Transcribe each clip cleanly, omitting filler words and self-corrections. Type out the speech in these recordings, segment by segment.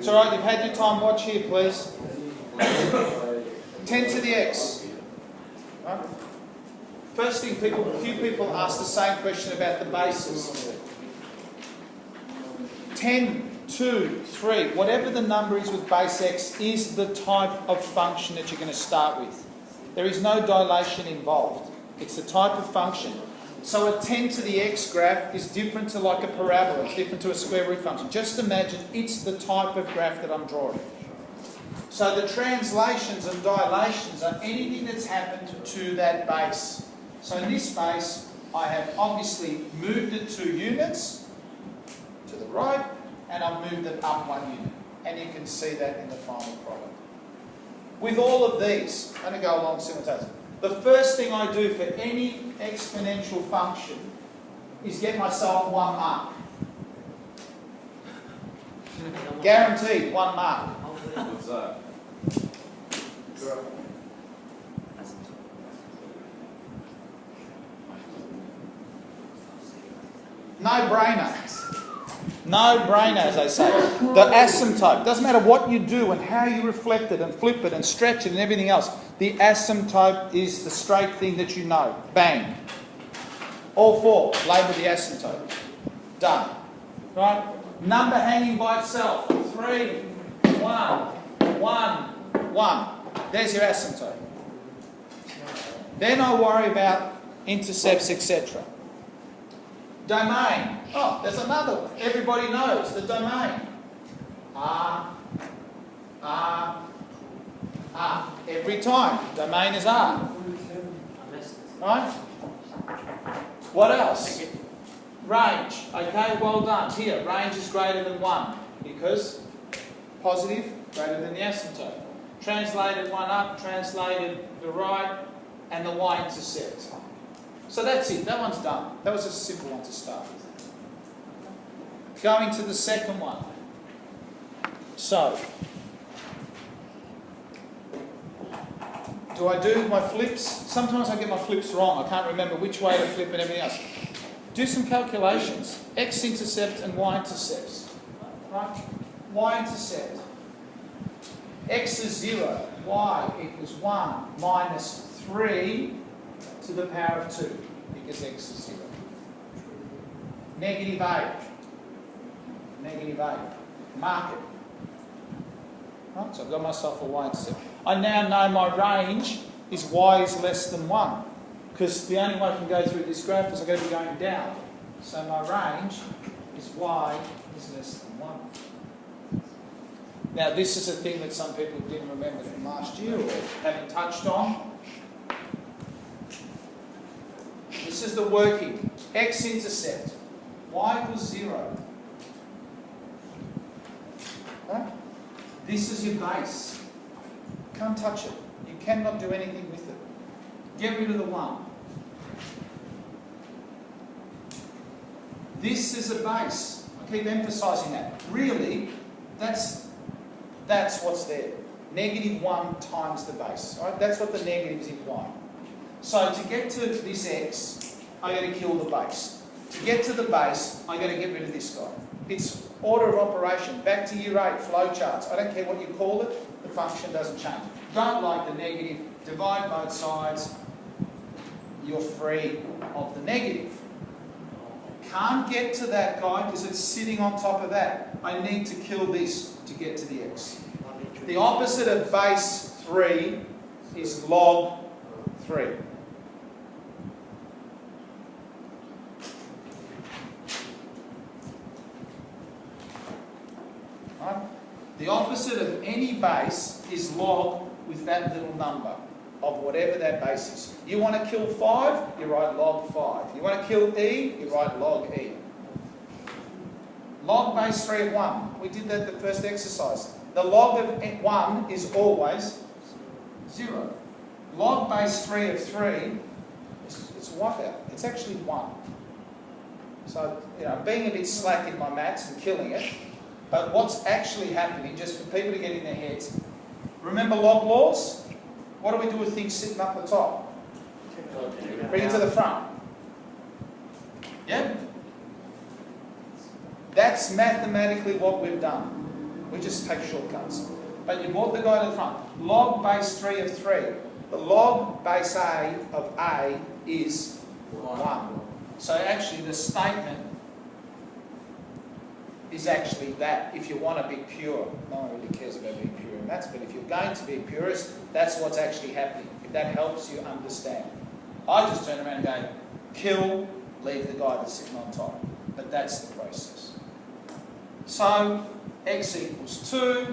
It's all right, you've had your time. Watch here, please. 10 to the x. Right? First thing, a few people ask the same question about the bases. 10, 2, 3, whatever the number is with base x is the type of function that you're going to start with. There is no dilation involved. It's the type of function. So a 10 to the x graph is different to like a parabola. It's different to a square root function. Just imagine it's the type of graph that I'm drawing. So the translations and dilations are anything that's happened to that base. So in this base, I have obviously moved it 2 units to the right, and I've moved it up 1 unit. And you can see that in the final product. With all of these, I'm going to go along simultaneously. The first thing I do for any exponential function is get myself 1 mark. Guaranteed 1 mark. What's that? No-brainer. No-brainer, as they say. The asymptote. Doesn't matter what you do and how you reflect it and flip it and stretch it and everything else. The asymptote is the straight thing that you know. Bang. All 4. Label the asymptote. Done. Right? Number hanging by itself. 3, 1, 1, 1. There's your asymptote. Then I worry about intercepts, etc. Domain. Oh, there's another one. Everybody knows the domain. R. Every time. Domain is R. Right? What else? Range. Okay, well done. Here, range is greater than 1 because positive greater than the asymptote. Translated 1 up, translated the right, and the y-intercept. So that's it. That one's done. That was a simple one to start with. Going to the second one. So, do I do my flips? Sometimes I get my flips wrong. I can't remember which way to flip and everything else. Do some calculations. X-intercept and y-intercepts. Right? Y-intercept. X is 0. Y equals 1 minus 3 to the power of 2, because x is 0. Negative 8. Negative 8. Mark it. Right, so I've got myself a y-intercept. I now know my range is y is less than 1, because the only way I can go through this graph is I've got to be going down. So my range is y is less than 1. Now this is a thing that some people didn't remember from last year or haven't touched on. This is the working. X-intercept. Y equals 0. Right? This is your base. Can't touch it. You cannot do anything with it. Get rid of the 1. This is a base. I keep emphasising that. Really, that's what's there. Negative 1 times the base. Right? That's what the negatives imply. So to get to this x, I've got to kill the base. To get to the base, I've got to get rid of this guy. It's order of operation. Back to year 8, flowcharts. I don't care what you call it, the function doesn't change. Don't like the negative, divide both sides, you're free of the negative. Can't get to that guy because it's sitting on top of that. I need to kill this to get to the x. The opposite of base 3 is log 3. Right? The opposite of any base is log with that little number of whatever that base is. You want to kill 5, you write log 5. You want to kill e, you write log e. Log base 3 of 1. We did that the first exercise. The log of 1 is always 0. Log base 3 of 3, it's wipeout. It's actually 1. So, being a bit slack in my maths and killing it, but what's actually happening, just for people to get in their heads, remember log laws? What do we do with things sitting up the top? Bring it to the front. Yeah? That's mathematically what we've done. We just take shortcuts. But you brought the guy to the front. Log base 3 of 3. The log base A of A is 1. So actually the statement is actually that, if you want to be pure. No one really cares about being pure in maths, but if you're going to be a purist, that's what's actually happening. If that helps you understand. I just turn around and go, kill, leave the guy that's sitting on top. But that's the process. So, x equals 2.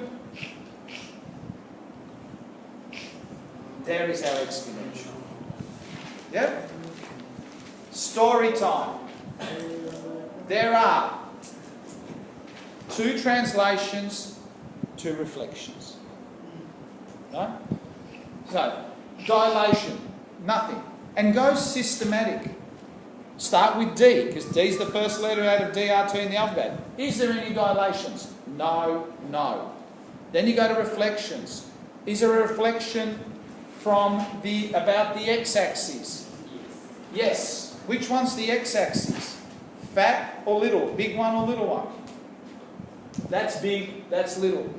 There is our exponential. Yep? Story time. There are 2 translations, 2 reflections. Right? So, dilation, nothing. And go systematic. Start with D, because D is the first letter out of DRT in the alphabet. Is there any dilations? No, no. Then you go to reflections. Is there a reflection from about the x-axis? Yes. Which one's the x-axis? Fat or little? Big one or little one? That's big, that's little.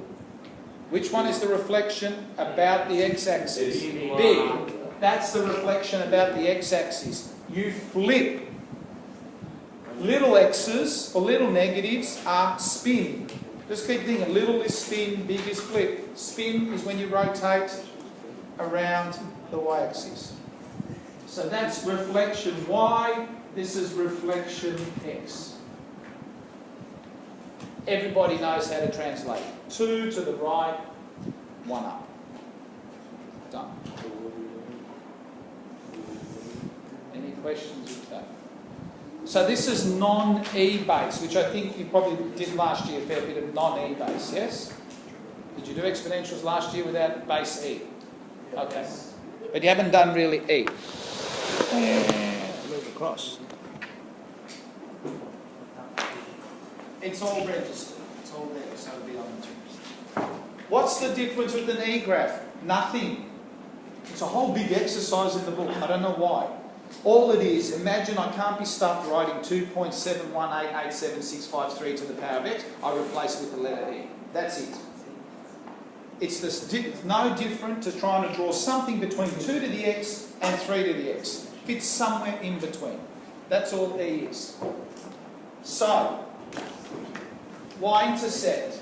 Which one is the reflection about the x-axis? Big. That's the reflection about the x-axis. You flip. Little x's or little negatives are spin. Just keep thinking, little is spin, big is flip. Spin is when you rotate around the y-axis. So that's reflection y, this is reflection x. Everybody knows how to translate. 2 to the right, 1 up. Done. Any questions with that? So this is non-E base, which I think you probably did last year, a fair bit of non-E base, yes? Did you do exponentials last year without base E? Okay. But you haven't done really E. Move across. It's all registered. It's all there, so it'll be on the terms. What's the difference with an E graph? Nothing. It's a whole big exercise in the book. I don't know why. All it is, imagine I can't be stuffed writing 2.7188763 to the power of x. I replace it with the letter E. That's it. It's no different to trying to draw something between 2 to the x and 3 to the x. Fits somewhere in between. That's all E is. So, y-intercept.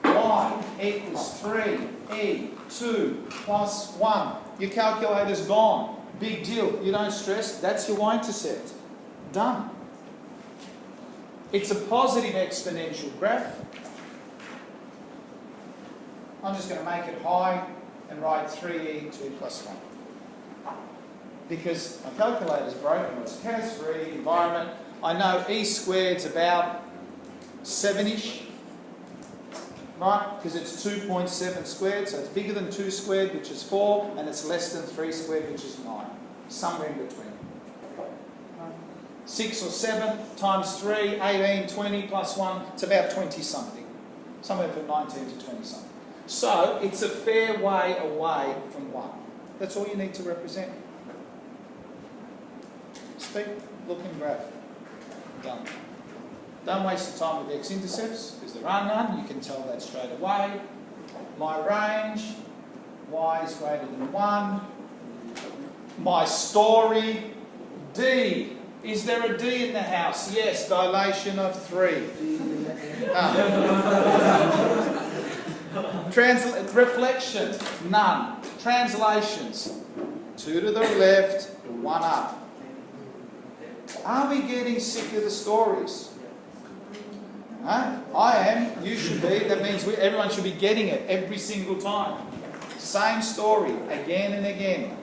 Y equals 3e2 plus 1. Your calculator's gone. Big deal. You don't stress. That's your y-intercept. Done. It's a positive exponential graph. I'm just going to make it high and write 3e2 plus 1. Because my calculator's broken. It's CAS3, environment. I know e squared's about 7-ish. Right? Because it's 2.7 squared, so it's bigger than 2 squared, which is 4, and it's less than 3 squared, which is 9. Somewhere in between. 6 or 7 times 3, 18, 20 plus 1, it's about 20 something. Somewhere from 19 to 20 something. So, it's a fair way away from 1. That's all you need to represent. Steep looking graph. Done. Don't waste the time with x-intercepts, because there are none. You can tell that straight away. My range, y is greater than 1. My story, D. Is there a D in the house? Yes, dilation of 3. Reflection, none. Translations, 2 to the left, 1 up. Are we getting sick of the stories? Huh? I am, you should be. That means everyone should be getting it every single time. Same story, again and again.